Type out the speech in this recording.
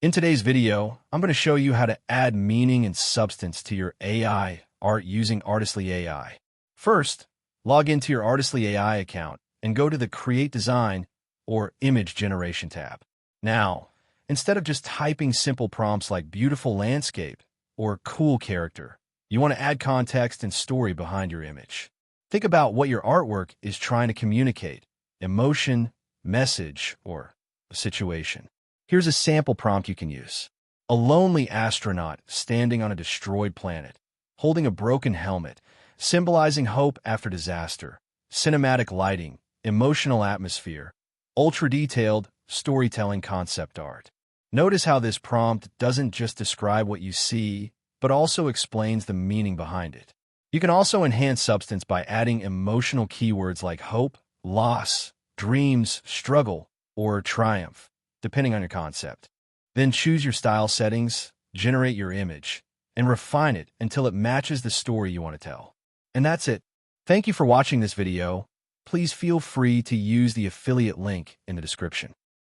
In today's video, I'm going to show you how to add meaning and substance to your AI art using Artistly AI. First, log into your Artistly AI account and go to the Create Design or Image Generation tab. Now, instead of just typing simple prompts like beautiful landscape or cool character, you want to add context and story behind your image. Think about what your artwork is trying to communicate: emotion, message, or a situation. Here's a sample prompt you can use. A lonely astronaut standing on a destroyed planet, holding a broken helmet, symbolizing hope after disaster, cinematic lighting, emotional atmosphere, ultra-detailed storytelling concept art. Notice how this prompt doesn't just describe what you see, but also explains the meaning behind it. You can also enhance substance by adding emotional keywords like hope, loss, dreams, struggle, or triumph, depending on your concept. Then choose your style settings, generate your image, and refine it until it matches the story you want to tell. And that's it. Thank you for watching this video. Please feel free to use the affiliate link in the description.